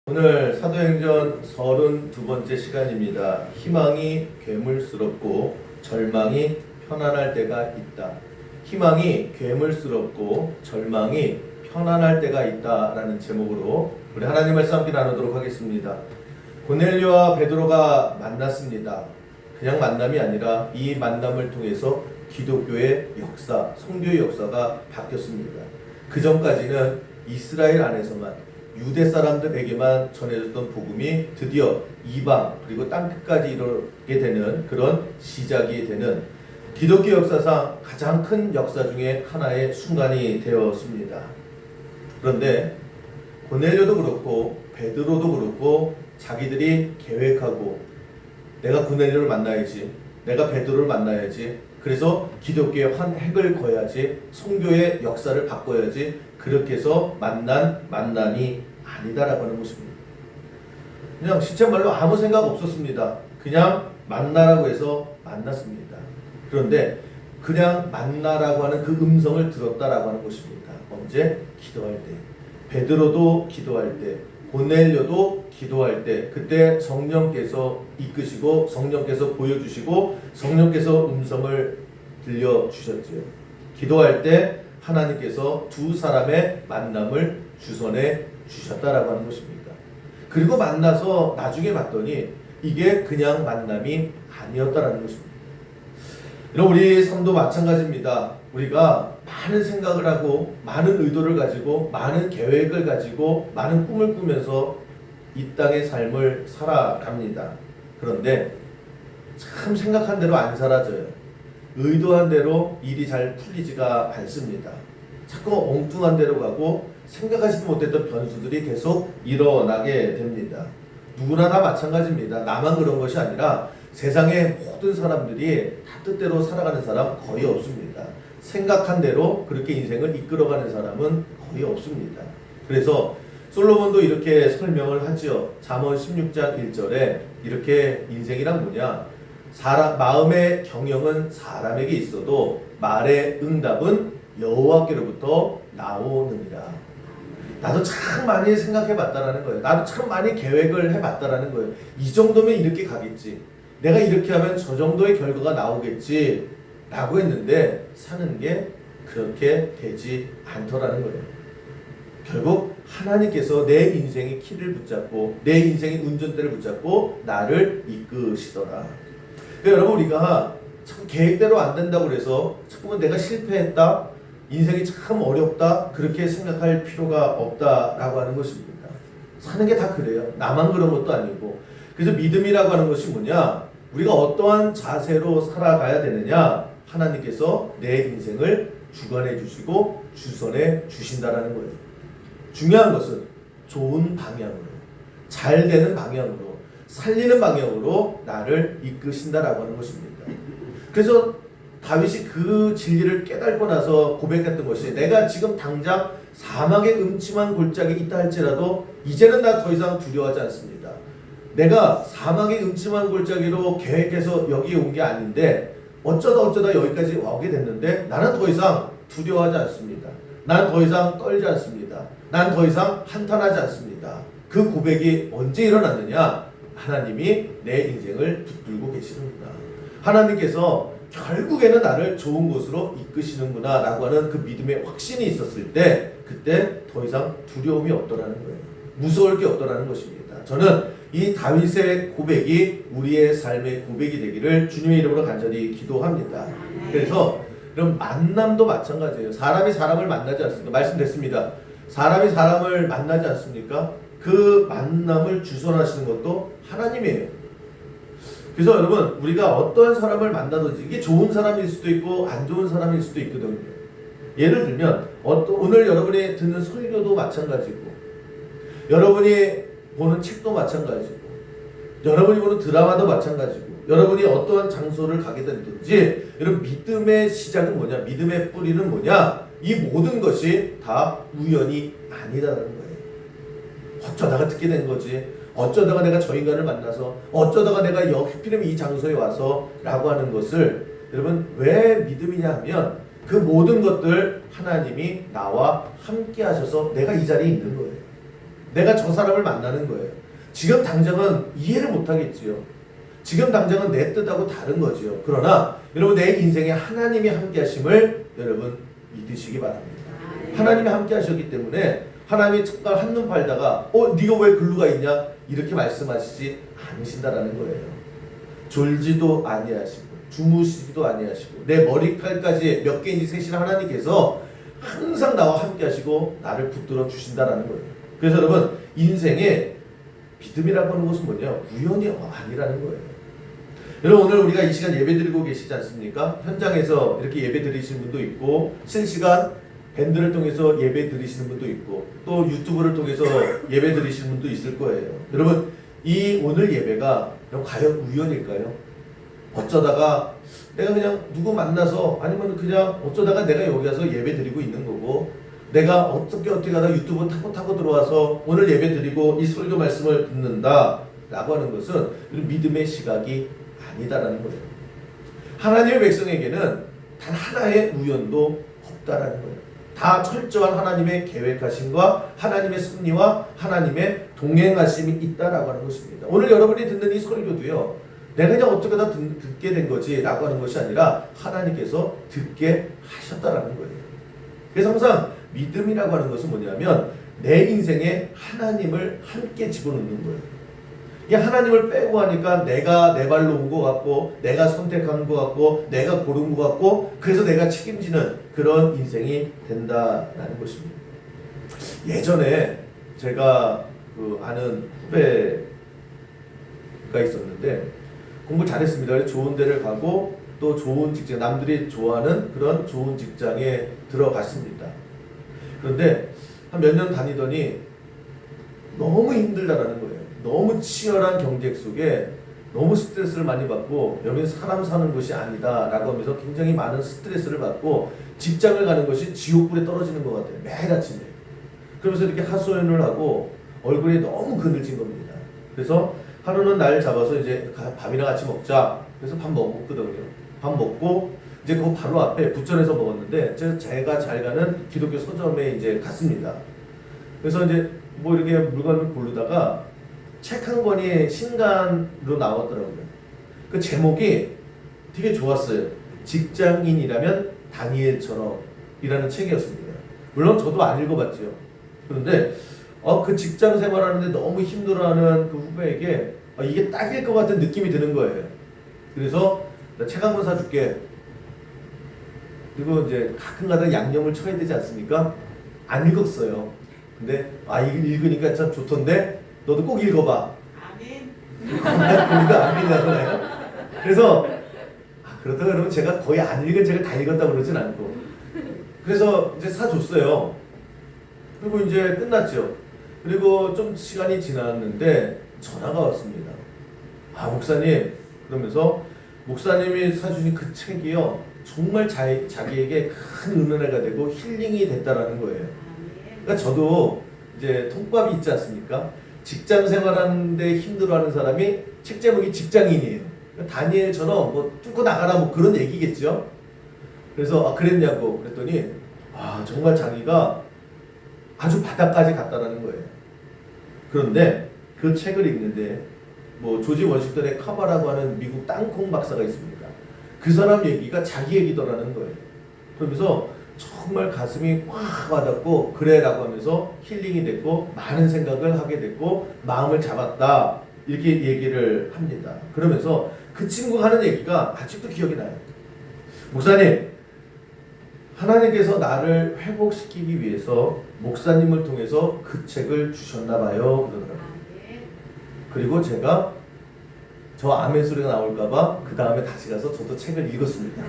오늘 사도행전 32번째 시간입니다. 희망이 괴물스럽고 절망이 편안할 때가 있다. 희망이 괴물스럽고 절망이 편안할 때가 있다라는 제목으로 우리 하나님 말씀 함께 나누도록 하겠습니다. 고넬료와 베드로가 만났습니다. 그냥 만남이 아니라 이 만남을 통해서 기독교의 역사, 성교의 역사가 바뀌었습니다. 그 전까지는 이스라엘 안에서만 유대 사람들에게만 전해졌던 복음이 드디어 이방 그리고 땅끝까지 이르게 되는 그런 시작이 되는 기독교 역사상 가장 큰 역사 중에 하나의 순간이 되었습니다. 그런데 고넬료도 그렇고 베드로도 그렇고 자기들이 계획하고 내가 고넬료를 만나야지, 내가 베드로를 만나야지, 그래서 기독교의 한 획을 그어야지, 성교의 역사를 바꿔야지, 그렇게 해서 만난 만남이 아니다라고 하는 것입니다. 그냥 실제말로 아무 생각 없었습니다. 그냥 만나라고 해서 만났습니다. 그런데 그냥 만나라고 하는 그 음성을 들었다라고 하는 것입니다. 언제? 기도할 때. 베드로도 기도할 때, 고넬료도 기도할 때, 그때 성령께서 이끄시고 성령께서 보여주시고 성령께서 음성을 들려주셨죠. 기도할 때 하나님께서 두 사람의 만남을 주선해 주셨다라고 하는 것입니다. 그리고 만나서 나중에 봤더니 이게 그냥 만남이 아니었다라는 것입니다. 이런 우리 삶도 마찬가지입니다. 우리가 많은 생각을 하고 많은 의도를 가지고 많은 계획을 가지고 많은 꿈을 꾸면서 이 땅의 삶을 살아갑니다. 그런데 참 생각한 대로 안 살아져요. 의도한 대로 일이 잘 풀리지가 않습니다. 자꾸 엉뚱한 대로 가고 생각하지도 못했던 변수들이 계속 일어나게 됩니다. 누구나 다 마찬가지입니다. 나만 그런 것이 아니라 세상의 모든 사람들이 다 뜻대로 살아가는 사람 거의 없습니다. 생각한 대로 그렇게 인생을 이끌어가는 사람은 거의 없습니다. 그래서 솔로몬도 이렇게 설명을 하죠. 잠언 16장 1절에 이렇게 인생이란 뭐냐? 마음의 경영은 사람에게 있어도 말의 응답은 여호와께로부터 나오느니라. 나도 참 많이 생각해봤다라는 거예요. 나도 참 많이 계획을 해봤다라는 거예요. 이 정도면 이렇게 가겠지, 내가 이렇게 하면 저 정도의 결과가 나오겠지 라고 했는데 사는 게 그렇게 되지 않더라는 거예요. 결국 하나님께서 내 인생의 키를 붙잡고 내 인생의 운전대를 붙잡고 나를 이끄시더라. 그러니까 여러분, 우리가 참 계획대로 안 된다고 그래서 자꾸만 내가 실패했다, 인생이 참 어렵다, 그렇게 생각할 필요가 없다라고 하는 것입니다. 사는 게 다 그래요. 나만 그런 것도 아니고. 그래서 믿음이라고 하는 것이 뭐냐? 우리가 어떠한 자세로 살아가야 되느냐? 하나님께서 내 인생을 주관해 주시고 주선해 주신다라는 거예요. 중요한 것은 좋은 방향으로, 잘 되는 방향으로, 살리는 방향으로 나를 이끄신다라고 하는 것입니다. 그래서 다윗이 그 진리를 깨닫고 나서 고백했던 것이, 내가 지금 당장 사막의 음침한 골짜기에 있다 할지라도 이제는 나 더 이상 두려워하지 않습니다. 내가 사막의 음침한 골짜기로 계획해서 여기에 온 게 아닌데 어쩌다 여기까지 오게 됐는데 나는 더 이상 두려워하지 않습니다. 나는 더 이상 떨지 않습니다. 나는 더 이상 한탄하지 않습니다. 그 고백이 언제 일어났느냐? 하나님이 내 인생을 붙들고 계시는구나. 하나님께서 결국에는 나를 좋은 곳으로 이끄시는구나 라고 하는 그 믿음의 확신이 있었을 때, 그때 더 이상 두려움이 없더라는 거예요. 무서울 게 없더라는 것입니다. 저는 이 다윗의 고백이 우리의 삶의 고백이 되기를 주님의 이름으로 간절히 기도합니다. 그래서 이런 만남도 마찬가지예요. 사람이 사람을 만나지 않습니까? 말씀됐습니다. 사람이 사람을 만나지 않습니까? 그 만남을 주선하시는 것도 하나님이에요. 그래서 여러분, 우리가 어떠한 사람을 만나든지 이게 좋은 사람일 수도 있고 안 좋은 사람일 수도 있거든요. 예를 들면 오늘 여러분이 듣는 설교도 마찬가지고, 여러분이 보는 책도 마찬가지고, 여러분이 보는 드라마도 마찬가지고, 여러분이 어떠한 장소를 가게 되든지, 여러분 믿음의 시작은 뭐냐? 믿음의 뿌리는 뭐냐? 이 모든 것이 다 우연이 아니다라는 거예요. 어쩌다가 듣게 된 거지, 어쩌다가 내가 저 인간을 만나서, 어쩌다가 내가 하필이면 이 장소에 와서 라고 하는 것을, 여러분 왜 믿음이냐 하면 그 모든 것들 하나님이 나와 함께 하셔서 내가 이 자리에 있는 거예요. 내가 저 사람을 만나는 거예요. 지금 당장은 이해를 못하겠지요. 지금 당장은 내 뜻하고 다른 거지요. 그러나 여러분 내 인생에 하나님이 함께 하심을 여러분 믿으시기 바랍니다. 하나님이 함께 하셨기 때문에 하나님이 잠깐 한눈 팔다가 네가 왜 글로 가 있냐 이렇게 말씀하시지 않으신다라는 거예요. 졸지도 아니하시고 주무시지도 아니하시고 내 머리칼까지 몇 개인지 세시는 하나님께서 항상 나와 함께 하시고 나를 붙들어 주신다라는 거예요. 그래서 여러분 인생에 믿음이라고 하는 것은 뭐냐? 우연이 아니라는 거예요. 여러분 오늘 우리가 이 시간 예배 드리고 계시지 않습니까? 현장에서 이렇게 예배 드리시는 분도 있고 실시간 밴드를 통해서 예배 드리시는 분도 있고 또 유튜브를 통해서 예배 드리시는 분도 있을 거예요. 여러분 이 오늘 예배가 과연 우연일까요? 어쩌다가 내가 그냥 누구 만나서 아니면 그냥 어쩌다가 내가 여기 와서 예배 드리고 있는 거고 내가 어떻게 하다 유튜브 타고 들어와서 오늘 예배 드리고 이 설교 말씀을 듣는다 라고 하는 것은 믿음의 시각이 아니다라는 거예요. 하나님의 백성에게는 단 하나의 우연도 없다라는 거예요. 다 철저한 하나님의 계획하심과 하나님의 섭리와 하나님의 동행하심이 있다라고 하는 것입니다. 오늘 여러분이 듣는 이 설교도요. 내가 그냥 어떻게 다 듣게 된 거지 라고 하는 것이 아니라 하나님께서 듣게 하셨다라는 거예요. 그래서 항상 믿음이라고 하는 것은 뭐냐면 내 인생에 하나님을 함께 집어넣는 거예요. 이 하나님을 빼고 하니까 내가 내 발로 온 것 같고 내가 선택한 것 같고 내가 고른 것 같고 그래서 내가 책임지는 그런 인생이 된다라는 것입니다. 예전에 제가 아는 후배가 있었는데 공부 잘했습니다. 그래서 좋은 데를 가고 또 좋은 직장, 남들이 좋아하는 그런 좋은 직장에 들어갔습니다. 그런데 한 몇 년 다니더니 너무 힘들다라는 거예요. 너무 치열한 경쟁 속에 너무 스트레스를 많이 받고 여기는 사람 사는 곳이 아니다 라고 하면서 굉장히 많은 스트레스를 받고 직장을 가는 것이 지옥불에 떨어지는 것 같아요. 매일 아침에. 그러면서 이렇게 하소연을 하고 얼굴이 너무 그늘진 겁니다. 그래서 하루는 날 잡아서 이제 밥이랑 같이 먹자. 그래서 밥 먹었거든요. 밥 먹고 이제 그 바로 앞에 부천에서 먹었는데 제가 잘 가는 기독교 서점에 이제 갔습니다. 그래서 이제 뭐 이렇게 물건을 고르다가 책 한 권이 신간으로 나왔더라고요. 그 제목이 되게 좋았어요. 직장인이라면 다니엘처럼 이라는 책이었습니다. 물론 저도 안 읽어봤죠. 그런데 그 직장 생활하는데 너무 힘들어하는 그 후배에게 이게 딱일 것 같은 느낌이 드는 거예요. 그래서 나 책 한 권 사줄게. 그리고 이제 가끔가다 양념을 쳐야 되지 않습니까? 안 읽었어요. 근데 이거 읽으니까 참 좋던데 너도 꼭 읽어봐. 아멘. 우리가 안 읽나요? 그래서 그렇다고 그러면 제가 거의 안 읽은 책을 다 읽었다고 그러진 않고 그래서 이제 사줬어요. 그리고 이제 끝났죠. 그리고 좀 시간이 지났는데 전화가 왔습니다. 목사님 그러면서 목사님이 사주신 그 책이요 정말 자기에게 큰 은혜가 되고 힐링이 됐다라는 거예요. 그러니까 저도 이제 통밥이 있지 않습니까? 직장 생활하는데 힘들어하는 사람이 책 제목이 직장인이에요. 그러니까 다니엘처럼 뭐 뚫고 나가라 뭐 그런 얘기겠죠. 그래서 그랬냐고 그랬더니 정말 자기가 아주 바닥까지 갔다라는 거예요. 그런데 그 책을 읽는데 뭐 조지 워싱턴의 카바라고 하는 미국 땅콩 박사가 있습니다. 그 사람 얘기가 자기 얘기더라는 거예요. 그러면서 정말 가슴이 확 와닿고 그래라고 하면서 힐링이 됐고 많은 생각을 하게 됐고 마음을 잡았다 이렇게 얘기를 합니다. 그러면서 그 친구가 하는 얘기가 아직도 기억이 나요. 목사님 하나님께서 나를 회복시키기 위해서 목사님을 통해서 그 책을 주셨나 봐요 그러더라고요. 그리고 제가 저 아멘 소리가 나올까봐 그 다음에 다시 가서 저도 책을 읽었습니다.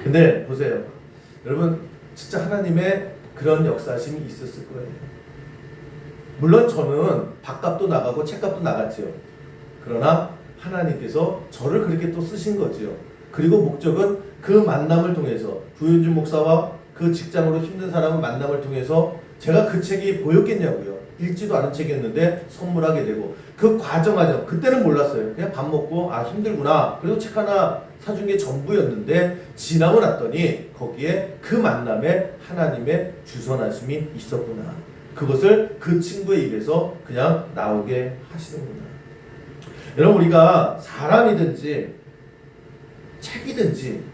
근데 보세요. 여러분 진짜 하나님의 그런 역사심이 있었을 거예요. 물론 저는 밥값도 나가고 책값도 나갔죠. 그러나 하나님께서 저를 그렇게 또 쓰신 거죠. 그리고 목적은 그 만남을 통해서 부윤준 목사와 그 직장으로 힘든 사람의 만남을 통해서 제가 그 책이 보였겠냐고요. 읽지도 않은 책이었는데 선물하게 되고 그 과정 그때는 몰랐어요. 그냥 밥 먹고 힘들구나. 그래서 책 하나 사준 게 전부였는데 지나고 났더니 거기에 그 만남에 하나님의 주선하심이 있었구나. 그것을 그 친구의 입에서 그냥 나오게 하시는구나. 여러분, 우리가 사람이든지 책이든지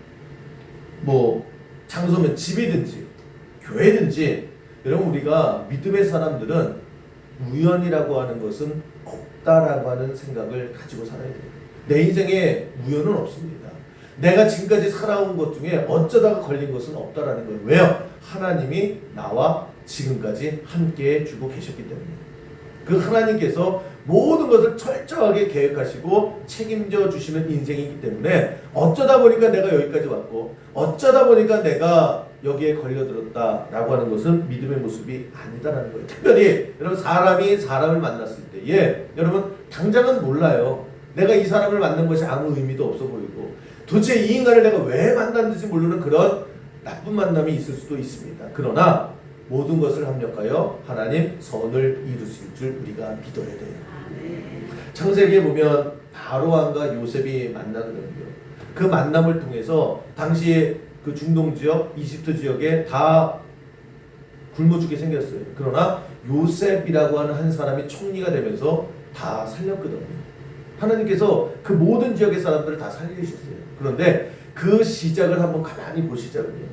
뭐 장소면 집이든지 교회든지, 여러분, 우리가 믿음의 사람들은 우연이라고 하는 것은 없다라고 하는 생각을 가지고 살아야 돼요. 내 인생에 우연은 없습니다. 내가 지금까지 살아온 것 중에 어쩌다가 걸린 것은 없다라는 거예요. 왜요? 하나님이 나와 지금까지 함께 주고 계셨기 때문에. 그 하나님께서 모든 것을 철저하게 계획하시고 책임져 주시는 인생이기 때문에 어쩌다 보니까 내가 여기까지 왔고 어쩌다 보니까 내가 여기에 걸려들었다라고 하는 것은 믿음의 모습이 아니다라는 거예요. 특별히 여러분, 사람이 사람을 만났을 때에 여러분 당장은 몰라요. 내가 이 사람을 만난 것이 아무 의미도 없어 보이고 도대체 이 인간을 내가 왜 만났는지 모르는 그런 나쁜 만남이 있을 수도 있습니다. 그러나 모든 것을 합력하여 하나님 선을 이루실 줄 우리가 믿어야 돼요. 창세기에 보면 바로왕과 요셉이 만나거든요. 그 만남을 통해서 당시에 그 중동 지역, 이집트 지역에 다 굶어 죽게 생겼어요. 그러나 요셉이라고 하는 한 사람이 총리가 되면서 다 살렸거든요. 하나님께서 그 모든 지역의 사람들을 다 살리셨어요. 그런데 그 시작을 한번 가만히 보시자고요.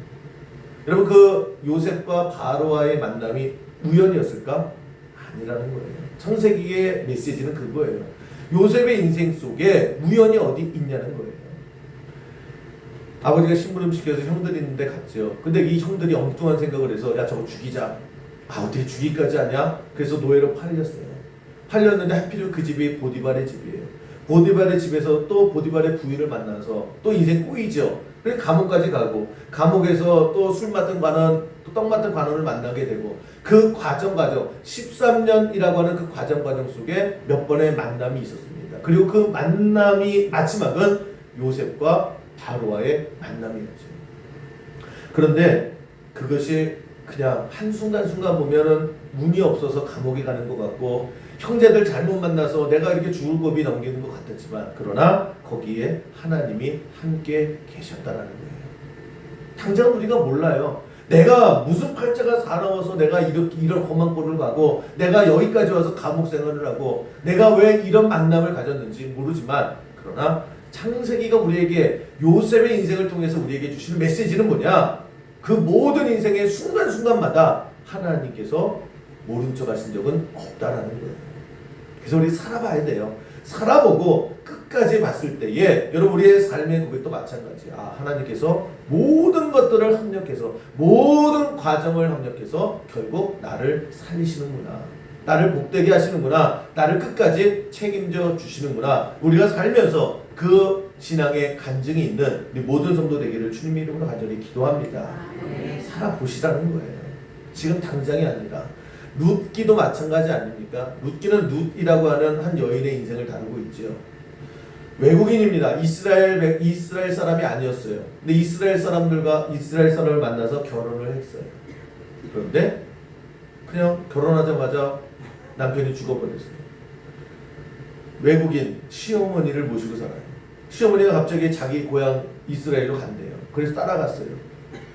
여러분, 그 요셉과 바로와의 만남이 우연이었을까? 아니라는 거예요. 창세기의 메시지는 그거예요. 요셉의 인생 속에 우연이 어디 있냐는 거예요. 아버지가 심부름 시켜서 형들이 있는데 갔죠. 근데 이 형들이 엉뚱한 생각을 해서 야, 저거 죽이자. 아, 어떻게 죽이기까지 하냐? 그래서 노예로 팔렸어요. 팔렸는데 하필이면 그 집이 보디발의 집이에요. 보디발의 집에서 또 보디발의 부인을 만나서 또 인생 꼬이죠. 그래서 감옥까지 가고 감옥에서 또 술 맡은 관원, 또 떡 맡은 관원을 만나게 되고 그 과정 13년이라고 하는 그 과정 속에 몇 번의 만남이 있었습니다. 그리고 그 만남이 마지막은 요셉과 바로와의 만남이었죠. 그런데 그것이 그냥 한순간순간 보면은 운이 없어서 감옥에 가는 것 같고 형제들 잘못 만나서 내가 이렇게 죽을 고비 넘기는 것 같았지만, 그러나 거기에 하나님이 함께 계셨다라는 거예요. 당장 우리가 몰라요. 내가 무슨 팔자가 사나워서 내가 이런 험한 꼴을 가고 내가 여기까지 와서 감옥 생활을 하고 내가 왜 이런 만남을 가졌는지 모르지만, 그러나 창세기가 우리에게 요셉의 인생을 통해서 우리에게 주시는 메시지는 뭐냐? 그 모든 인생의 순간순간마다 하나님께서 모른 척 하신 적은 없다라는 거예요. 그래서 우리 살아봐야 돼요. 살아보고 끝까지 봤을 때에 여러분, 우리의 삶의 고백도 마찬가지야. 아, 하나님께서 모든 것들을 합력해서 모든 과정을 합력해서 결국 나를 살리시는구나, 나를 복되게 하시는구나, 나를 끝까지 책임져 주시는구나. 우리가 살면서 그 신앙의 간증이 있는 우리 모든 성도 되기를 주님 이름으로 간절히 기도합니다. 살아보시라는 거예요. 지금 당장이 아니라. 룻기도 마찬가지 아닙니까? 룻기는 룻이라고 하는 한 여인의 인생을 다루고 있죠. 외국인입니다. 이스라엘 사람이 아니었어요. 근데 이스라엘 사람을 만나서 결혼을 했어요. 그런데 그냥 결혼하자마자 남편이 죽어버렸어요. 외국인 시어머니를 모시고 살아요. 시어머니가 갑자기 자기 고향 이스라엘로 간대요. 그래서 따라갔어요.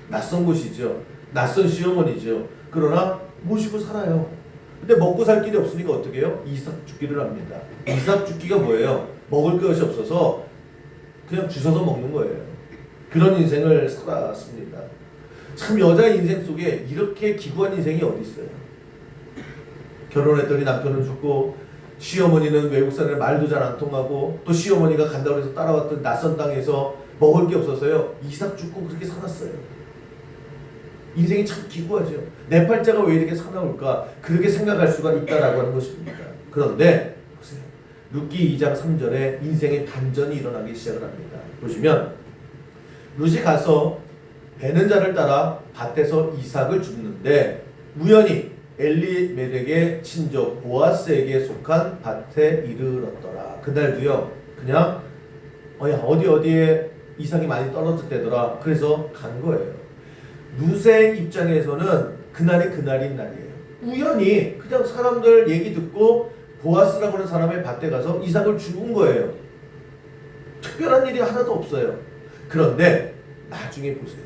낯선 곳이죠. 낯선 시어머니죠. 그러나 모시고 살아요. 근데 먹고 살 길이 없으니까 어떻게 해요? 이삭 죽기를 합니다. 이삭 죽기가 뭐예요? 먹을 것이 없어서 그냥 주워서 먹는 거예요. 그런 인생을 살았습니다. 참, 여자 인생 속에 이렇게 기구한 인생이 어디 있어요? 결혼했더니 남편은 죽고 시어머니는 외국 사람을 말도 잘 안 통하고 또 시어머니가 간다고 해서 따라왔던 낯선 땅에서 먹을 게 없어서요 이삭 죽고 그렇게 살았어요. 인생이 참 기구하죠. 내 팔자가 왜 이렇게 사나울까? 그렇게 생각할 수가 있다라고 하는 것입니다. 그런데 보세요. 룻기 2장 3절에 인생의 반전이 일어나기 시작을 합니다. 보시면 룻이 가서 베는 자를 따라 밭에서 이삭을 줍는데 우연히 엘리멜렉의 친족 보아스에게 속한 밭에 이르렀더라. 그날도요 그냥 어디에 이삭이 많이 떨어졌대더라. 그래서 간 거예요. 룻의 입장에서는 그날이 그날인 날이에요. 우연히 그냥 사람들 얘기 듣고 보아스라고 하는 사람의 밭에 가서 이삭을 죽은 거예요. 특별한 일이 하나도 없어요. 그런데 나중에 보세요.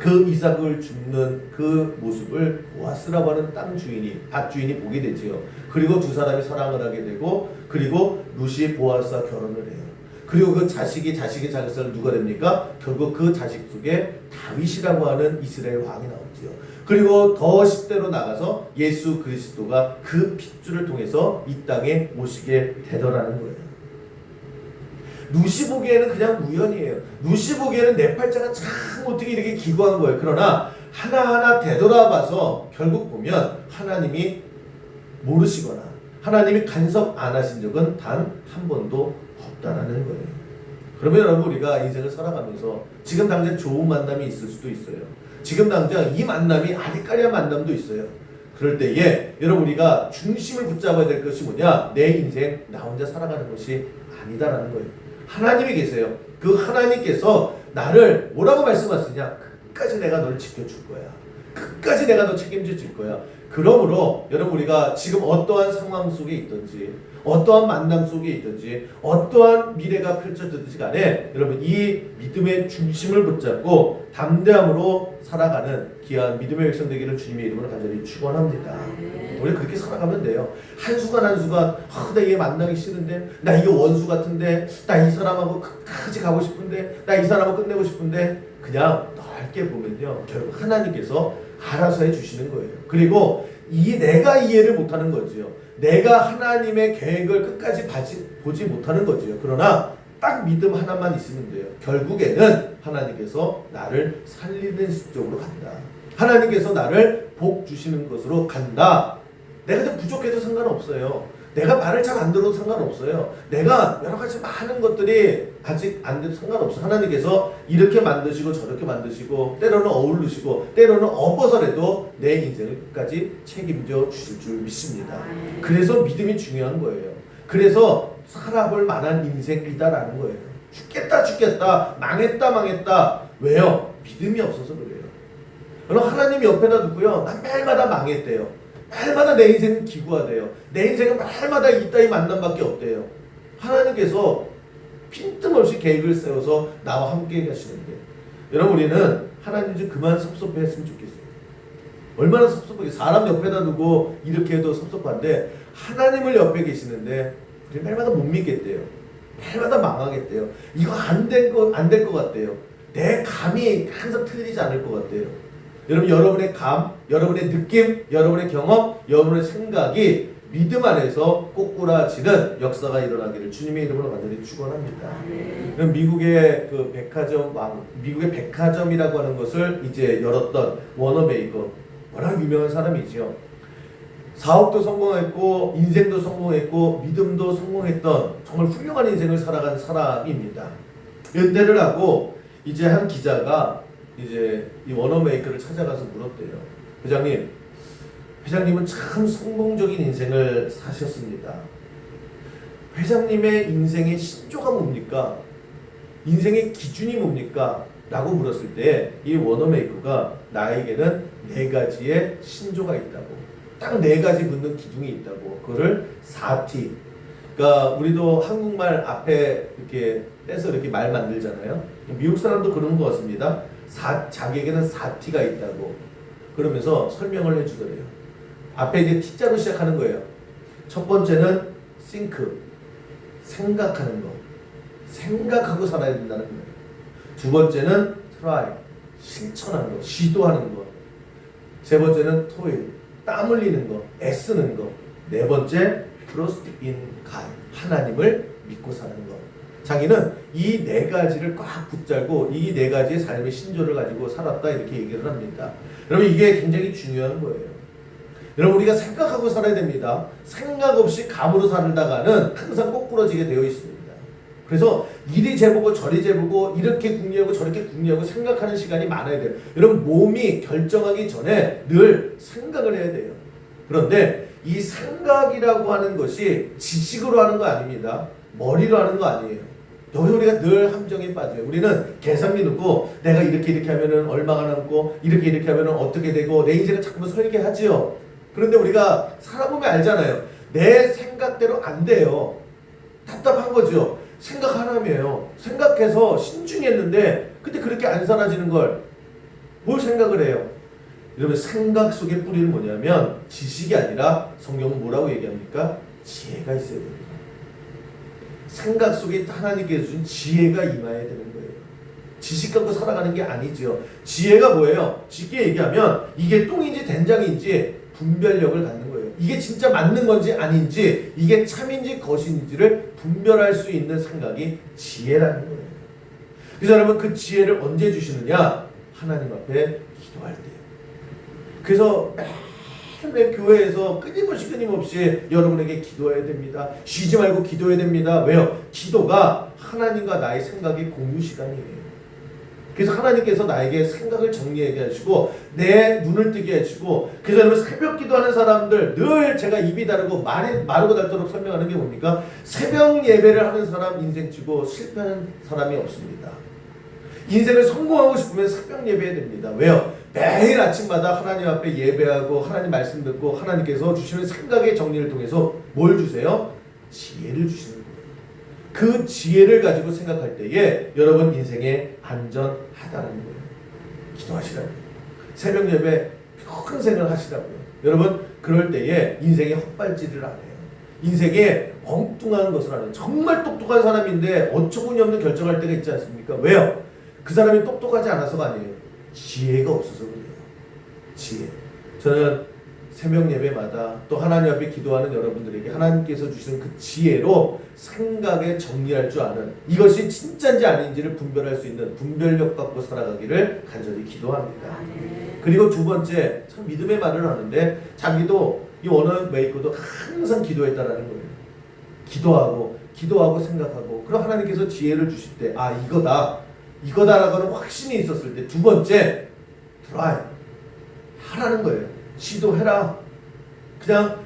그 이삭을 줍는 그 모습을 보아스라고 하는 땅 주인이, 밭 주인이 보게 되지요. 그리고 두 사람이 사랑을 하게 되고, 그리고 룻이 보아스와 결혼을 해요. 그리고 그 자식이 자식의 자식을 누가 됩니까? 결국 그 자식 속에 다윗이라고 하는 이스라엘 왕이 나오지요. 그리고 더 10대로 나가서 예수 그리스도가 그 핏줄을 통해서 이 땅에 오시게 되더라는 거예요. 룻이 보기에는 그냥 우연이에요. 룻이 보기에는 내 팔자가 참 어떻게 이렇게 기구한 거예요. 그러나 하나하나 되돌아봐서 결국 보면 하나님이 모르시거나 하나님이 간섭 안 하신 적은 단 한 번도 없다라는 거예요. 그러면 여러분, 우리가 인생을 살아가면서 지금 당장 좋은 만남이 있을 수도 있어요. 지금 당장 이 만남이 아리까리한 만남도 있어요. 그럴 때에 여러분, 우리가 중심을 붙잡아야 될 것이 뭐냐? 내 인생 나 혼자 살아가는 것이 아니다라는 거예요. 하나님이 계세요. 그 하나님께서 나를 뭐라고 말씀하시냐? 끝까지 내가 너를 지켜줄 거야. 끝까지 내가 너 책임져 줄 거야. 그러므로 여러분, 우리가 지금 어떠한 상황 속에 있든지, 어떠한 만남 속에 있든지, 어떠한 미래가 펼쳐지든지 간에 여러분, 이 믿음의 중심을 붙잡고 담대함으로 살아가는 귀한 믿음의 백성 되기를 주님의 이름으로 간절히 축원합니다. 우리 그렇게 살아가면 돼요. 한순간 한순간 나 얘 만나기 싫은데, 나 이거 원수 같은데, 나 이 사람하고 끝까지 가고 싶은데, 나 이 사람하고 끝내고 싶은데, 그냥 넓게 보면요, 결국 하나님께서 알아서 해주시는 거예요. 그리고 내가 이해를 못하는 거지요. 내가 하나님의 계획을 끝까지 보지 못하는 거지요. 그러나 딱 믿음 하나만 있으면 돼요. 결국에는 하나님께서 나를 살리는 쪽으로 간다. 하나님께서 나를 복 주시는 것으로 간다. 내가 좀 부족해도 상관없어요. 내가 말을 잘 안 들어도 상관없어요. 내가 여러 가지 많은 것들이 아직 안 돼도 상관없어. 하나님께서 이렇게 만드시고 저렇게 만드시고, 때로는 어울리시고 때로는 엎어서라도 내 인생을 끝까지 책임져 주실 줄 믿습니다. 그래서 믿음이 중요한 거예요. 그래서 살아볼 만한 인생이다라는 거예요. 죽겠다 망했다. 왜요? 믿음이 없어서 그래요. 여러분, 하나님 옆에다 두고요, 난 매일마다 망했대요. 매일마다 내 인생은 기구화돼요. 내 인생은 매일마다 이따위 만남밖에 없대요. 하나님께서 빈틈없이 계획을 세워서 나와 함께 가시는데, 여러분, 우리는 하나님 좀 그만 섭섭해했으면 좋겠어요. 얼마나 섭섭하게, 사람 옆에다 두고 이렇게 해도 섭섭한데 하나님을 옆에 계시는데 우리 매일마다 못 믿겠대요. 매일마다 망하겠대요. 이거 안 될 것 같대요. 내 감이 항상 틀리지 않을 것 같대요. 여러분, 여러분의 감, 여러분의 느낌, 여러분의 경험, 여러분의 생각이 믿음 안에서 꼬꾸라지는 역사가 일어나기를 주님의 이름으로 간절히 축원합니다. 그럼 미국의 그 미국의 백화점이라고 하는 것을 이제 열었던 워너메이커, 워낙 유명한 사람이지요. 사업도 성공했고, 인생도 성공했고, 믿음도 성공했던 정말 훌륭한 인생을 살아간 사람입니다. 은퇴를 하고 이제 한 기자가 이제 이 워너메이커를 찾아가서 물었대요. 회장님은 참 성공적인 인생을 사셨습니다. 회장님의 인생의 신조가 뭡니까? 인생의 기준이 뭡니까? 라고 물었을 때 이 워너메이커가 나에게는 4가지의 신조가 있다고, 딱 4가지 붙는 기둥이 있다고, 그거를 4T. 그러니까 우리도 한국말 앞에 이렇게 떼서 이렇게 말 만들잖아요. 미국 사람도 그런 것 같습니다. 자기에게는 4T가 있다고 그러면서 설명을 해주더래요. 앞에 이제 T자로 시작하는 거예요. 첫 번째는 think, 생각하는 거. 생각하고 살아야 된다는 거예요. 두 번째는 try, 실천하는 거, 시도하는 거. 세 번째는 toil, 땀 흘리는 거, 애쓰는 거. 네 번째, trust in God, 하나님을 믿고 사는 거. 자기는 이 4가지를 꽉 붙잡고 이 4가지의 삶의 신조를 가지고 살았다, 이렇게 얘기를 합니다. 여러분, 이게 굉장히 중요한 거예요. 여러분, 우리가 생각하고 살아야 됩니다. 생각 없이 감으로 살다가는 항상 꼬꾸러지게 되어 있습니다. 그래서 이리 재보고 저리 재보고 이렇게 궁리하고 저렇게 궁리하고 생각하는 시간이 많아야 돼요. 여러분, 몸이 결정하기 전에 늘 생각을 해야 돼요. 그런데 이 생각이라고 하는 것이 지식으로 하는 거 아닙니다. 머리로 하는 거 아니에요. 여기서 우리가 늘 함정에 빠져요. 우리는 계산기 놓고 내가 이렇게 하면은 얼마가 남고 이렇게 하면은 어떻게 되고 내 인생을 자꾸 설계하지요. 그런데 우리가 살아보면 알잖아요. 내 생각대로 안 돼요. 답답한 거죠. 생각 하나면요. 생각해서 신중했는데 근데 그렇게 안 사라지는 걸 뭘 생각을 해요? 여러분 생각 속의 뿌리는 뭐냐면 지식이 아니라 성경은 뭐라고 얘기합니까? 지혜가 있어야 됩니다. 생각 속에 하나님께서 준 지혜가 임해야 되는 거예요. 지식 갖고 살아가는 게 아니죠. 지혜가 뭐예요? 쉽게 얘기하면 이게 똥인지 된장인지 분별력을 갖는 거예요. 이게 진짜 맞는 건지 아닌지, 이게 참인지 거짓인지를 분별할 수 있는 생각이 지혜라는 거예요. 그래서 여러분 그 지혜를 언제 주시느냐? 하나님 앞에 기도할 때요. 그래서 매일 교회에서 끊임없이 여러분에게 기도해야 됩니다. 쉬지 말고 기도해야 됩니다. 왜요? 기도가 하나님과 나의 생각의 공유 시간이에요. 그래서 하나님께서 나에게 생각을 정리하게 하시고 내 눈을 뜨게 하시고, 그래서 여러분 새벽 기도하는 사람들 늘 제가 입이 다르고 말이 마르고 닳도록 설명하는 게 뭡니까? 새벽 예배를 하는 사람 인생치고 실패하는 사람이 없습니다. 인생을 성공하고 싶으면 새벽 예배해야 됩니다. 왜요? 매일 아침마다 하나님 앞에 예배하고 하나님 말씀 듣고 하나님께서 주시는 생각의 정리를 통해서 뭘 주세요? 지혜를 주시는 거예요. 그 지혜를 가지고 생각할 때에 여러분 인생에 안전하다는 거예요. 기도하시라고요. 새벽 예배 평생을 하시라고요. 여러분 그럴 때에 인생에 헛발질을 안 해요. 인생에 엉뚱한 것을 하는, 정말 똑똑한 사람인데 어처구니 없는 결정할 때가 있지 않습니까? 왜요? 그 사람이 똑똑하지 않아서가 아니에요. 지혜가 없어서 그래요. 지혜. 저는 새벽 예배마다 또 하나님 앞에 기도하는 여러분들에게 하나님께서 주시는 그 지혜로 생각에 정리할 줄 아는, 이것이 진짜인지 아닌지를 분별할 수 있는 분별력 갖고 살아가기를 간절히 기도합니다. 그리고 두 번째, 참 믿음의 말을 하는데 자기도 이 원어원 메이커도 항상 기도했다라는 거예요. 기도하고 생각하고, 그럼 하나님께서 지혜를 주실 때 아 이거다라고는 확신이 있었을 때 두 번째 트라이 하라는 거예요. 시도해라. 그냥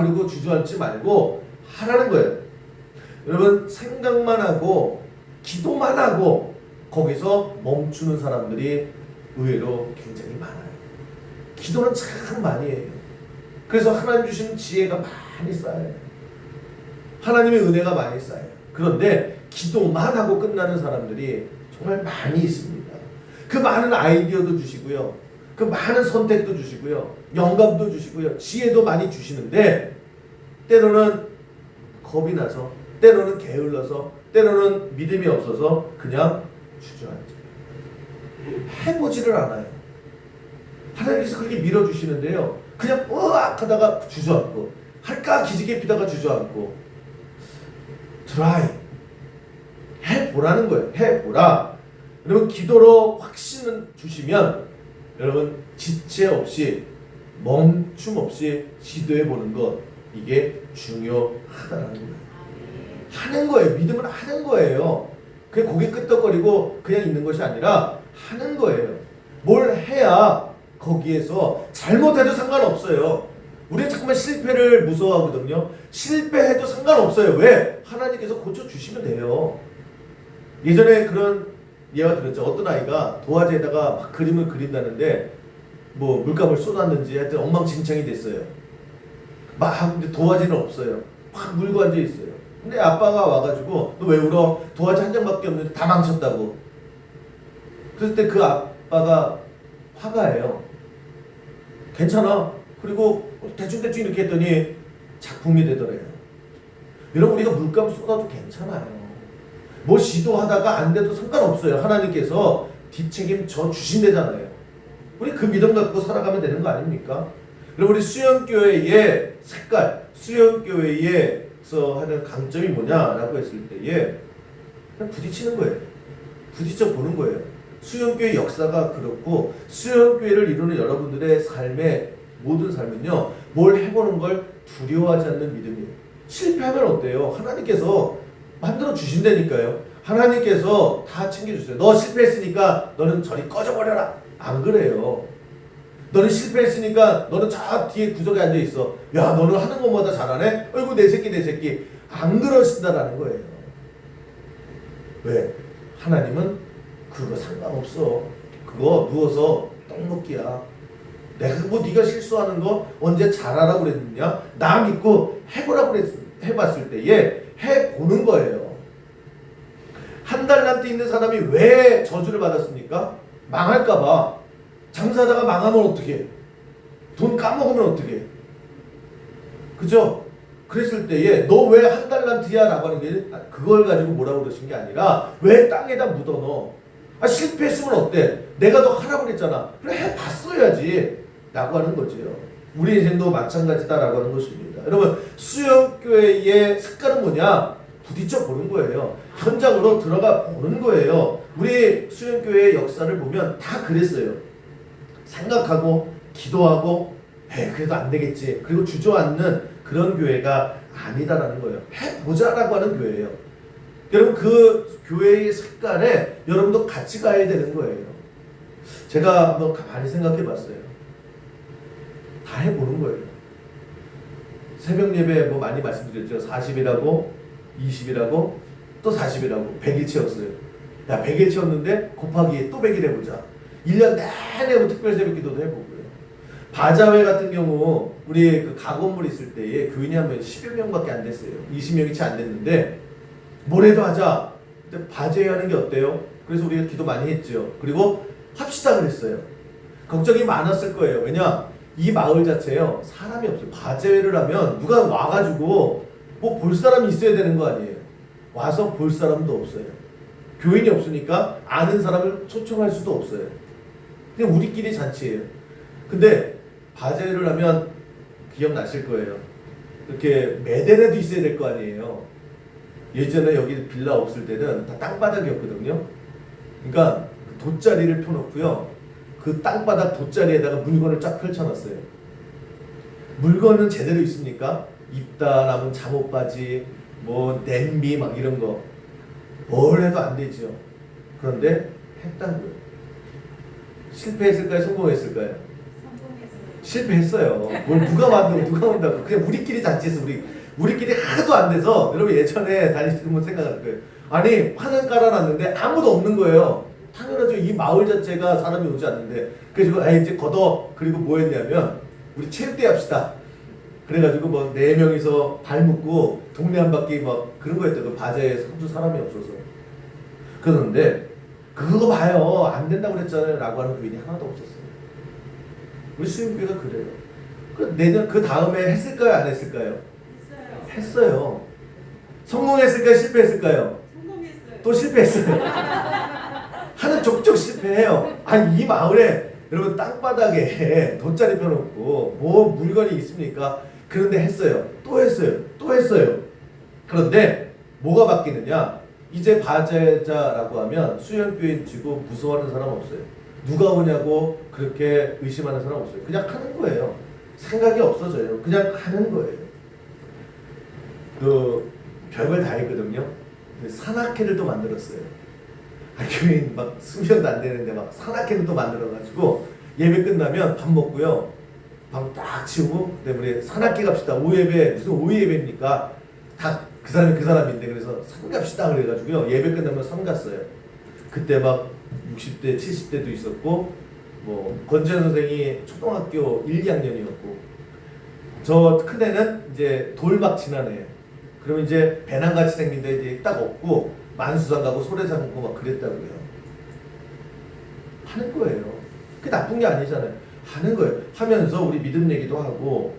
그리고 주저앉지 말고 하라는 거예요. 여러분 생각만 하고 기도만 하고 거기서 멈추는 사람들이 의외로 굉장히 많아요. 기도는 참 많이 해요. 그래서 하나님 주신 지혜가 많이 쌓여요. 하나님의 은혜가 많이 쌓여요. 그런데 기도만 하고 끝나는 사람들이 정말 많이 있습니다. 그 많은 아이디어도 주시고요. 그 많은 선택도 주시고요. 영감도 주시고요. 지혜도 많이 주시는데 때로는 겁이 나서, 때로는 게을러서, 때로는 믿음이 없어서 그냥 주저앉아요. 해보지를 않아요. 하나님께서 그렇게 밀어주시는데요. 그냥 으악 하다가 주저앉고, 할까 기지개 피다가 주저앉고. 트라이 해보라는 거예요. 해보라. 여러분 기도로 확신을 주시면 여러분 지체 없이 멈춤 없이 시도해보는 것, 이게 중요하다는 거예요. 하는 거예요. 믿음은 하는 거예요. 그냥 고개 끄덕거리고 그냥 있는 것이 아니라 하는 거예요. 뭘 해야 거기에서 잘못해도 상관없어요. 우리는 자꾸만 실패를 무서워하거든요. 실패해도 상관없어요. 왜? 하나님께서 고쳐주시면 돼요. 예전에 그런 예화 들었죠. 어떤 아이가 도화지에다가 막 그림을 그린다는데 뭐 물감을 쏟았는지 하여튼 엉망진창이 됐어요. 막 근데 도화지는 없어요. 막 물고 앉아 있어요. 근데 아빠가 와가지고 너 왜 울어? 도화지 한 장밖에 없는데 다 망쳤다고. 그랬을 때 그 아빠가 화가예요. 괜찮아. 그리고 대충 이렇게 했더니 작품이 되더래요. 여러분 우리가 물감 쏟아도 괜찮아요. 뭐 시도하다가 안 돼도 상관없어요. 하나님께서 뒷책임져 주신대잖아요. 우리 그 믿음 갖고 살아가면 되는 거 아닙니까? 여러분 우리 수영교회의 색깔, 수영교회에서 하는 강점이 뭐냐라고 했을 때에 그냥 부딪히는 거예요. 부딪혀 보는 거예요. 수영교회 역사가 그렇고 수영교회를 이루는 여러분들의 삶의 모든 삶은요, 뭘 해보는 걸 두려워하지 않는 믿음이에요. 실패하면 어때요? 하나님께서 만들어 주신다니까요. 하나님께서 다 챙겨주세요. 너 실패했으니까 너는 저리 꺼져버려라. 안 그래요. 너는 실패했으니까 너는 저 뒤에 구석에 앉아있어. 야 너는 하는 것보다 잘하네? 어이구 내 새끼. 안 그러신다라는 거예요. 왜? 하나님은 그거 상관없어. 그거 누워서 떡 먹기야. 내가 뭐 네가 실수하는 거 언제 잘하라고 그랬느냐? 나 믿고 해보라고 해봤을 때에 해보는 거예요. 한 달란트 있는 사람이 왜 저주를 받았습니까? 망할까봐. 장사하다가 망하면 어떡해? 돈 까먹으면 어떡해? 그죠? 그랬을 때에 너 왜 한 달란트야? 라고 하는 게 그걸 가지고 뭐라고 그러신 게 아니라 왜 땅에다 묻어넣어? 실패했으면 어때? 내가 너 하라고 그랬잖아. 그래 해봤어야지 라고 하는 거죠. 우리 인생도 마찬가지다라고 하는 것입니다. 여러분 수영교회의 색깔은 뭐냐? 부딪혀 보는 거예요. 현장으로 들어가 보는 거예요. 우리 수영교회의 역사를 보면 다 그랬어요. 생각하고 기도하고 그래도 안 되겠지. 그리고 주저앉는 그런 교회가 아니다라는 거예요. 해보자라고 하는 교회예요. 여러분 그 교회의 색깔에 여러분도 같이 가야 되는 거예요. 제가 한번 가만히 생각해 봤어요. 다 해보는 거예요. 새벽 예배 뭐 많이 말씀드렸죠. 40이라고 20이라고 또 40이라고 100일 채웠어요. 야 100일 채웠는데 곱하기 또 100일 해보자. 1년 내내 뭐 특별 새벽 기도도 해보고요. 바자회 같은 경우 우리 그 가건물 있을 때에 교인이 하면 10여 명밖에 안 됐어요. 20명이 채 안 됐는데 뭐래도 하자. 근데 바자회 하는 게 어때요? 그래서 우리가 기도 많이 했죠. 그리고 합시다 그랬어요. 걱정이 많았을 거예요. 왜냐? 이 마을 자체요 사람이 없어요. 바자회를 하면 누가 와가지고 뭐 볼 사람이 있어야 되는 거 아니에요. 와서 볼 사람도 없어요. 교인이 없으니까 아는 사람을 초청할 수도 없어요. 그냥 우리끼리 잔치예요. 근데 바자회를 하면 기억나실 거예요. 이렇게 매대라도 있어야 될 거 아니에요. 예전에 여기 빌라 없을 때는 다 땅바닥이었거든요. 그러니까 돗자리를 펴놓고요. 그 땅바닥 돗자리에다가 물건을 쫙 펼쳐놨어요. 물건은 제대로 있습니까? 입다 남은 잠옷바지, 뭐 냄비 막 이런 거 뭘 해도 안 되죠. 그런데 했다고요. 실패했을까요? 성공했을까요? 실패했어요. 뭘 누가 만들고 누가 온다고. 그냥 우리끼리 잔치했어. 우리끼리 하나도 안 돼서 여러분 예전에 다니시면 생각할 거예요. 아니 판을 깔아놨는데 아무도 없는 거예요. 당연하죠. 이 마을 자체가 사람이 오지 않는데. 그래서 이제 걷어. 그리고 뭐 했냐면 우리 체육대회 합시다. 그래가지고 뭐 4명이서 발 묶고 동네 한 바퀴 막 그런 거 했대요. 그 바자회에 성주 사람이 없어서. 그런데 그거 봐요. 안 된다고 그랬잖아요. 라고 하는 교인이 하나도 없었어요. 우리 수영교회가 그래요. 내년 그 다음에 했을까요? 안 했을까요? 했어요. 성공했을까요? 실패했을까요? 성공했어요. 또 실패했어요. 하는 족족 실패해요. 아니 이 마을에 여러분 땅바닥에 돗자리 펴놓고 뭐 물건이 있습니까? 그런데 했어요. 또 했어요. 또 했어요. 그런데 뭐가 바뀌느냐? 이제 바자회자라고 하면 수영교인 치고 무서워하는 사람 없어요. 누가 오냐고 그렇게 의심하는 사람 없어요. 그냥 하는 거예요. 생각이 없어져요. 그냥 하는 거예요. 그 별걸 다 했거든요. 산악회를 또 만들었어요. 교인 막 수명도 안 되는데 막 산악회를 또 만들어가지고 예배 끝나면 밥 먹고요. 방 딱 치우고 그다음에 우리 산악회 갑시다. 오예배 무슨 오예배입니까? 다 그 사람이 그 사람인데 그래서 산 갑시다 그래가지고요. 예배 끝나면 산 갔어요. 그때 막 60대 70대도 있었고 뭐 권재현 선생이 초등학교 1, 2학년이었고 저 큰애는 이제 돌막 지난 애예요. 그러면 이제 배낭같이 생긴데 이제 딱 없고 만수산 가고 소래산 가고 막 그랬다고요. 하는 거예요. 그게 나쁜 게 아니잖아요. 하는 거예요. 하면서 우리 믿음 얘기도 하고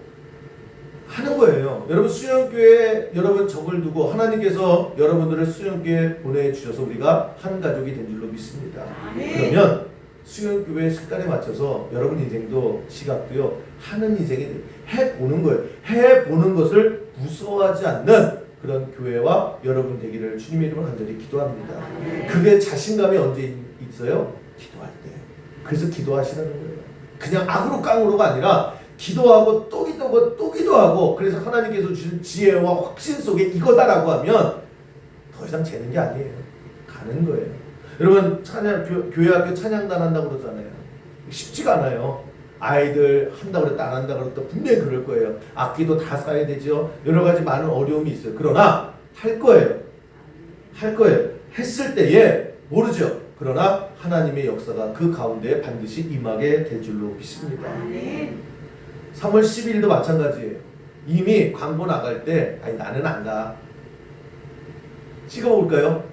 하는 거예요. 여러분 수영교회 여러분 적을 두고 하나님께서 여러분들을 수영교회 보내주셔서 우리가 한 가족이 된 줄로 믿습니다. 그러면 수영교회 색깔에 맞춰서 여러분 인생도 시각도요 하는 인생이 해보는 거예요. 해보는 것을 무서워하지 않는 그런 교회와 여러분 되기를 주님의 이름으로 간절히 기도합니다. 그게 자신감이 언제 있어요? 기도할 때. 그래서 기도하시라는 거예요. 그냥 악으로 깡으로가 아니라 기도하고 또 기도하고 또 기도하고 그래서 하나님께서 주신 지혜와 확신 속에 이거다라고 하면 더 이상 재는 게 아니에요. 가는 거예요. 여러분 교회학교 찬양단 한다고 그러잖아요. 쉽지가 않아요. 아이들 한다고 그랬다 안 한다고 그랬다 분명히 그럴 거예요. 악기도 다 사야 되죠. 여러 가지 많은 어려움이 있어요. 그러나 할 거예요. 할 거예요. 했을 때에 모르죠. 그러나 하나님의 역사가 그 가운데 반드시 임하게 될 줄로 믿습니다. 3월 10일도 마찬가지예요. 이미 광고 나갈 때 아니 나는 안 가. 찍어볼까요?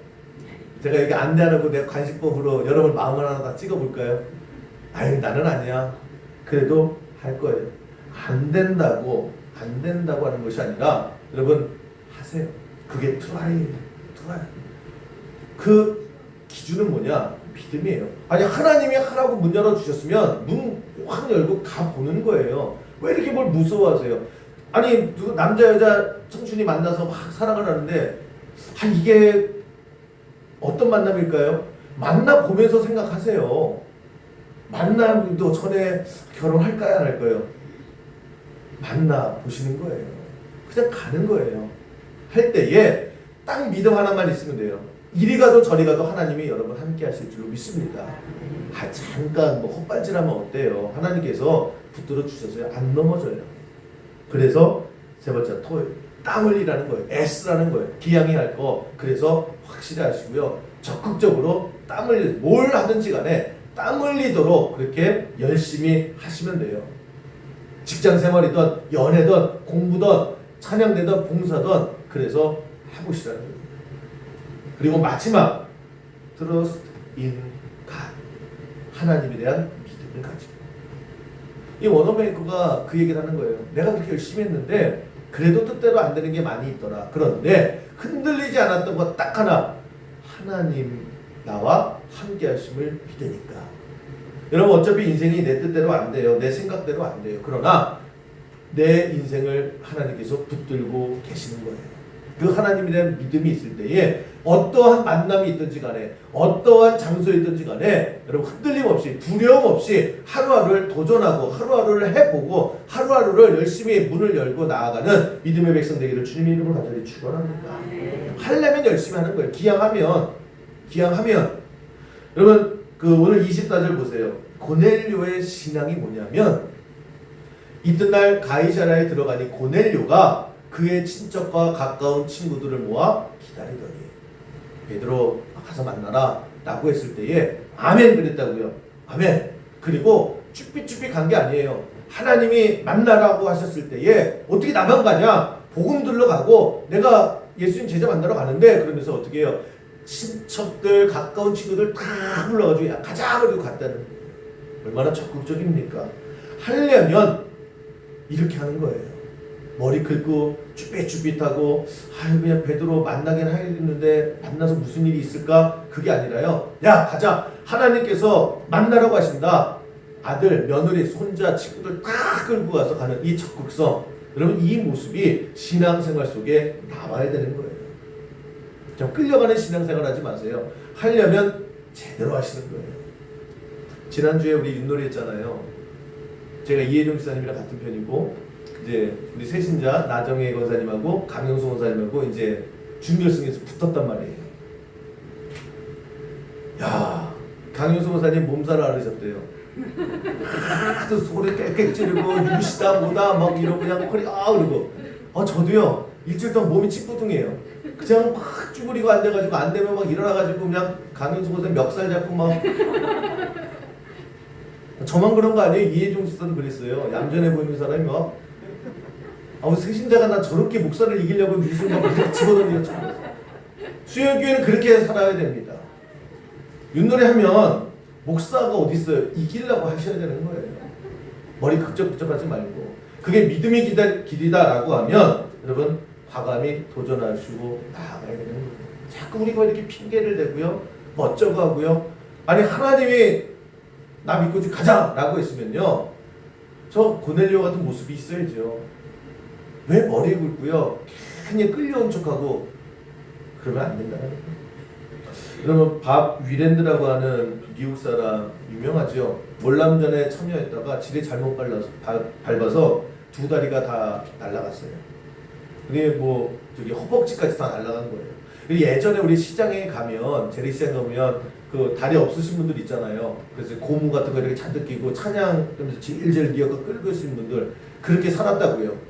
제가 여기 안내하고 내 관심법으로 여러분 마음을 하나 다 찍어볼까요? 아유 나는 아니야. 그래도 할 거예요. 안 된다고 하는 것이 아니라 여러분 하세요. 그게 트라이예요. 트라이. 그 기준은 뭐냐? 믿음이에요. 아니 하나님이 하라고 문 열어주셨으면 문 확 열고 가보는 거예요. 왜 이렇게 뭘 무서워하세요? 아니 남자 여자 청춘이 만나서 막 사랑을 하는데 이게 어떤 만남일까요? 만나보면서 생각하세요. 만남도 전에 결혼할까요? 안 할까요? 만나보시는 거예요. 그냥 가는 거예요. 할 때에 딱 믿음 하나만 있으면 돼요. 이리 가도 저리 가도 하나님이 여러분 함께 하실 줄로 믿습니다. 잠깐 뭐 헛발질하면 어때요? 하나님께서 붙들어 주셔서요. 안 넘어져요. 그래서 세 번째 토일 땀 흘리라는 거예요. 애쓰라는 거예요. 기양이 할 거. 그래서 확실히 하시고요. 적극적으로 땀 흘리 뭘 하든지 간에 땀 흘리도록 그렇게 열심히 하시면 돼요. 직장 생활이든 연애든 공부든 찬양대든 봉사든 그래서 해보시라는 거예요. 그리고 마지막 Trust in God. 하나님에 대한 믿음을 가지고. 이 워너베이커가 그 얘기를 하는 거예요. 내가 그렇게 열심히 했는데 그래도 뜻대로 안 되는 게 많이 있더라. 그런데 흔들리지 않았던 것 딱 하나. 하나님 나와 함께 하심을 믿으니까. 여러분 어차피 인생이 내 뜻대로 안 돼요. 내 생각대로 안 돼요. 그러나 내 인생을 하나님께서 붙들고 계시는 거예요. 그 하나님에 대한 믿음이 있을 때에 어떠한 만남이 있든지 간에 어떠한 장소에 있든지 간에 여러분 흔들림 없이 두려움 없이 하루하루를 도전하고 하루하루를 해보고 하루하루를 열심히 문을 열고 나아가는 믿음의 백성 되기를 주님의 이름으로 간절히 축원합니다. 하려면 열심히 하는 거예요. 기양하면 여러분 그 오늘 24절 보세요. 고넬료의 신앙이 뭐냐면 이튿날 가이사랴에 들어가니 고넬료가 그의 친척과 가까운 친구들을 모아 기다리더니 베드로 가서 만나라 라고 했을 때에 아멘 그랬다고요. 아멘. 그리고 쭈삣쭈삣 간 게 아니에요. 하나님이 만나라고 하셨을 때에 어떻게 나만 가냐? 복음 들러 가고 내가 예수님 제자 만나러 가는데 그러면서 어떻게 해요? 친척들 가까운 친구들 다 불러가지고 야 가자 그러고 갔다는 거예요. 얼마나 적극적입니까? 하려면 이렇게 하는 거예요. 머리 긁고 쭈삣쭈삣하고 그냥 베드로 만나긴 하겠는데 만나서 무슨 일이 있을까? 그게 아니라요. 야 가자. 하나님께서 만나라고 하신다. 아들, 며느리, 손자, 친구들 다 끌고 가서 가는 이 적극성. 여러분 이 모습이 신앙생활 속에 나와야 되는 거예요. 좀 끌려가는 신앙생활 하지 마세요. 하려면 제대로 하시는 거예요. 지난주에 우리 윷놀이 했잖아요. 제가 이혜종 지사님이랑 같은 편이고 이제 우리 세신자 나정혜 권사님하고 강영수 권사님하고 이제 준결승에서 붙었단 말이에요. 야, 강영수 권사님 몸살을 앓으셨대요. 하도 소리 깨끗 지르고 유시다 뭐다 막 이러고 그냥 허리 그러고 저도요 일주일 동안 몸이 찌뿌둥해요. 그냥 막 쭈그리고 앉아가지고 안 되면 막 일어나가지고 그냥 강영수 권사님 멱살 잡고 막 저만 그런 거 아니에요? 이혜종 지사도 그랬어요. 얌전해 보이는 사람이 막 세신자가 나 저렇게 목사를 이기려고 무슨 막 이렇게 집어던지고 수요교회는 그렇게 살아야 됩니다. 윷놀이 하면 목사가 어디 있어요? 이기려고 하셔야 되는 거예요. 머리 극적극적하지 말고 그게 믿음의 길이다라고 하면 여러분 과감히 도전하시고 나아가야 되는 거예요. 자꾸 우리가 이렇게 핑계를 대고요 멋쩍어 하고요 아니 하나님이 나 믿고 좀 가자라고 했으면요 저 고넬료 같은 모습이 있어야죠. 왜 머리 굵고요 그냥 끌려온 척하고 그러면 안 된다는 거예요. 여러분 밥 위랜드라고 하는 미국 사람 유명하죠. 월남전에 참여했다가 지뢰 잘못 밟아서 두 다리가 다 날아갔어요. 그게 뭐 저기 허벅지까지 다 날아간 거예요. 예전에 우리 시장에 가면 재래시장 가면 그 다리 없으신 분들 있잖아요. 그래서 고무 같은 거 이렇게 잔뜩 끼고 찬양 하면서 질질 리어가 끌고 있는 분들 그렇게 살았다고요.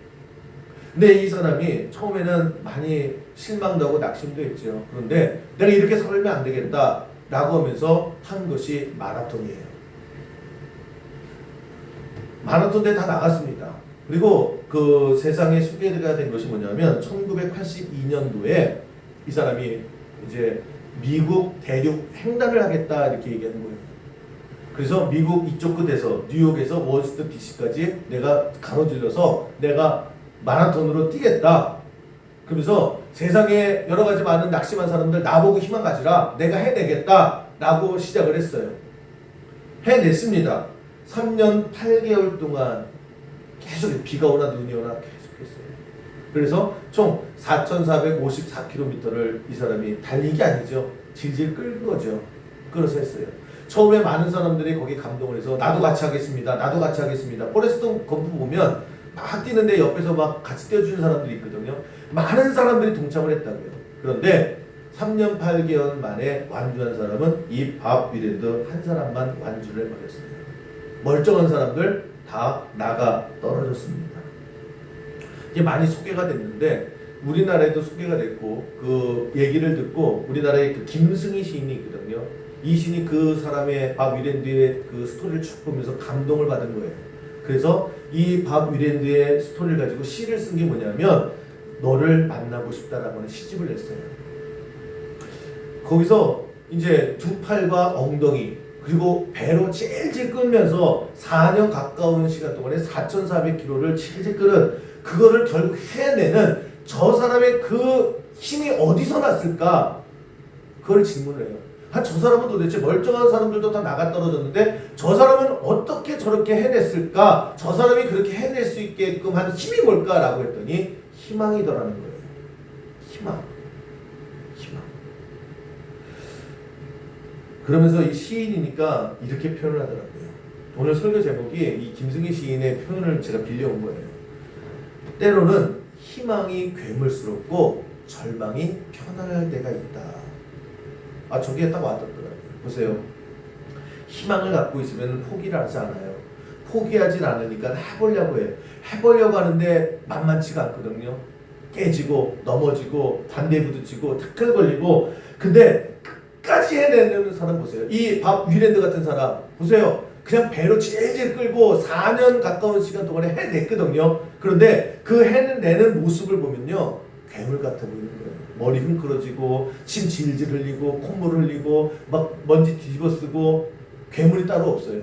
근데 이 사람이 처음에는 많이 실망도 하고 낙심도 했죠. 그런데 내가 이렇게 살면 안 되겠다 라고 하면서 한 것이 마라톤이에요. 마라톤에 다 나갔습니다. 그리고 그 세상에 소개가 된 것이 뭐냐면 1982년도에 이 사람이 이제 미국 대륙 횡단을 하겠다 이렇게 얘기하는 거예요. 그래서 미국 이쪽 끝에서 뉴욕에서 워싱턴 DC까지 내가 가로질러서 내가 마라톤으로 뛰겠다. 그러면서 세상에 여러 가지 많은 낙심한 사람들 나보고 희망 가지라. 내가 해내겠다. 라고 시작을 했어요. 해냈습니다. 3년 8개월 동안 계속 비가 오나 눈이 오나 계속했어요. 그래서 총 4,454km를 이 사람이 달린 게 아니죠. 질질 끌은 거죠. 끌어서 했어요. 처음에 많은 사람들이 거기 감동을 해서 나도 같이 하겠습니다. 나도 같이 하겠습니다. 포레스트 검프 보면 막 뛰는데 옆에서 막 같이 뛰어주는 사람들이 있거든요. 많은 사람들이 동참을 했다고요. 그런데 3년 8개월 만에 완주한 사람은 이 밥 위랜드 한 사람만 완주를 해버렸어요. 멀쩡한 사람들 다 나가 떨어졌습니다. 이게 많이 소개가 됐는데 우리나라에도 소개가 됐고 그 얘기를 듣고 우리나라에 그 김승희 시인이 있거든요. 이 시인이 그 사람의 밥 위랜드의 그 스토리를 쭉 보면서 감동을 받은 거예요. 그래서 이 밥 위랜드의 스토리를 가지고 시를 쓴 게 뭐냐면 너를 만나고 싶다라고 하는 시집을 냈어요. 거기서 이제 두 팔과 엉덩이 그리고 배로 질질 끌면서 4년 가까운 시간 동안에 4,400km를 질질 끌은 그거를 결국 해내는 저 사람의 그 힘이 어디서 났을까? 그걸 질문을 해요. 저 사람은 도대체 멀쩡한 사람들도 다 나가 떨어졌는데 저 사람은 어떻게 저렇게 해냈을까? 저 사람이 그렇게 해낼 수 있게끔 한 힘이 뭘까라고 했더니 희망이더라는 거예요. 희망. 그러면서 이 시인이니까 이렇게 표현을 하더라고요. 오늘 설교 제목이 이 김승희 시인의 표현을 제가 빌려온 거예요. 때로는 희망이 괴물스럽고 절망이 편안할 때가 있다. 저기에 딱 와닿더라고요. 보세요. 희망을 갖고 있으면 포기를 하지 않아요. 포기하진 않으니까 해보려고 해요. 해보려고 하는데 만만치가 않거든요. 깨지고 넘어지고 반대 부딪히고 태클 걸리고 근데 끝까지 해내는 사람 보세요. 이 밥 위랜드 같은 사람 보세요. 그냥 배로 질질 끌고 4년 가까운 시간 동안에 해냈거든요. 그런데 그 해내는 모습을 보면요. 괴물 같아 보이는 거예요. 머리 흥그러지고 침 질질 흘리고 콧물 흘리고 막 먼지 뒤집어 쓰고 괴물이 따로 없어요.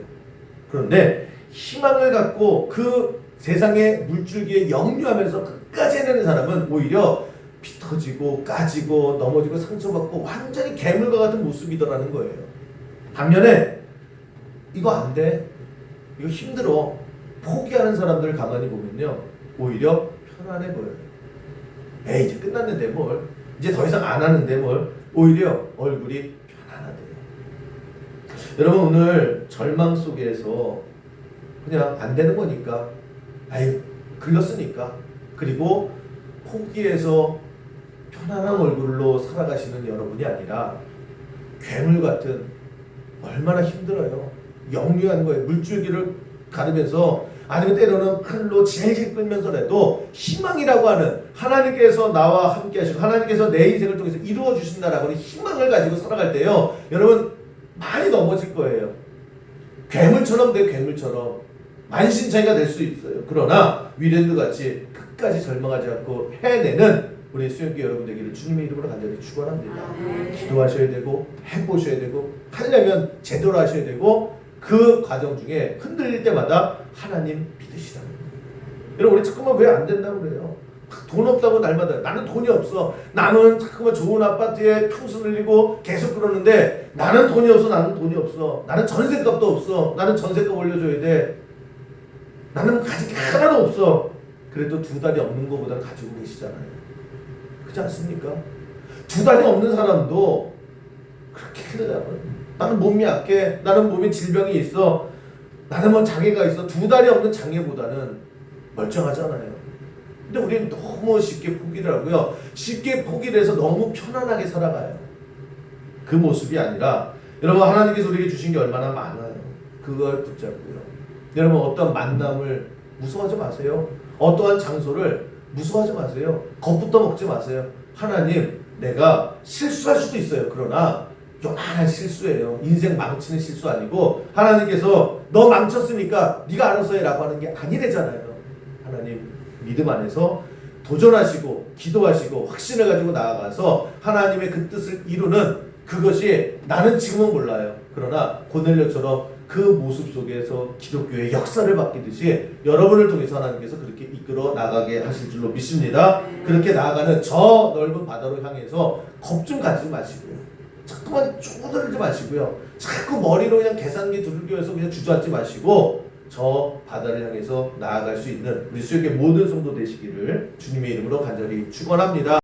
그런데 희망을 갖고 그 세상의 물줄기에 역류하면서 끝까지 해내는 사람은 오히려 피 터지고 까지고 넘어지고 상처받고 완전히 괴물과 같은 모습이더라는 거예요. 반면에 이거 안 돼. 이거 힘들어. 포기하는 사람들을 가만히 보면요. 오히려 편안해 보여요. 에이 이제 끝났는데 뭘. 이제 더 이상 안 하는데 뭘. 오히려 얼굴이 편안하대요. 여러분 오늘 절망 속에서 그냥 안 되는 거니까 아유 글렀으니까 그리고 포기해서 편안한 얼굴로 살아가시는 여러분이 아니라 괴물 같은 얼마나 힘들어요. 역류하는 거예요. 물줄기를 가르면서 아니면 때로는 칼로 질질 끌면서라도 희망이라고 하는 하나님께서 나와 함께 하시고 하나님께서 내 인생을 통해서 이루어 주신다라고 하는 희망을 가지고 살아갈 때요. 여러분 많이 넘어질 거예요. 괴물처럼 돼 괴물처럼 만신창이가 될 수 있어요. 그러나 위랜드 같이 끝까지 절망하지 않고 해내는 우리 수영기 여러분 되기를 주님의 이름으로 간절히 축원합니다. 기도하셔야 되고 해보셔야 되고 하려면 제대로 하셔야 되고 그 과정 중에 흔들릴 때마다 하나님 믿으시라는 거예요. 여러분 우리 자꾸만 왜 안 된다고 그래요? 돈 없다고 날마다 나는 돈이 없어. 나는 자꾸만 좋은 아파트에 평수 늘리고 계속 그러는데 나는 돈이 없어. 나는 돈이 없어. 나는 전세값도 없어. 나는 전세값 올려줘야 돼. 나는 가진 게 하나도 없어. 그래도 두 달이 없는 것보다 가지고 계시잖아요. 그렇지 않습니까? 두 달이 없는 사람도 그렇게 힘들잖아요. 나는 몸이 약해. 나는 몸에 질병이 있어. 나는 뭐 장애가 있어. 두 달이 없는 장애보다는 멀쩡하잖아요. 근데 우리는 너무 쉽게 포기를 하고요. 쉽게 포기를 해서 너무 편안하게 살아가요. 그 모습이 아니라 여러분 하나님께서 우리에게 주신 게 얼마나 많아요. 그걸 붙잡고요. 여러분 어떤 만남을 무서워하지 마세요. 어떠한 장소를 무서워하지 마세요. 겁부터 먹지 마세요. 하나님 내가 실수할 수도 있어요. 그러나 요만한 실수예요. 인생 망치는 실수 아니고 하나님께서 너 망쳤으니까 네가 알아서 해라고 하는 게 아니래잖아요. 하나님 믿음 안에서 도전하시고 기도하시고 확신을 가지고 나아가서 하나님의 그 뜻을 이루는 그것이 나는 지금은 몰라요. 그러나 고넬료처럼 그 모습 속에서 기독교의 역사를 바뀌듯이 여러분을 통해서 하나님께서 그렇게 이끌어 나가게 하실 줄로 믿습니다. 그렇게 나아가는 저 넓은 바다로 향해서 겁 좀 가지지 마시고요. 자꾸만 쪼들지 마시고요. 자꾸 머리로 그냥 계산기 두들겨서 그냥 주저앉지 마시고 저 바다를 향해서 나아갈 수 있는 우리 수역의 모든 성도 되시기를 주님의 이름으로 간절히 축원합니다.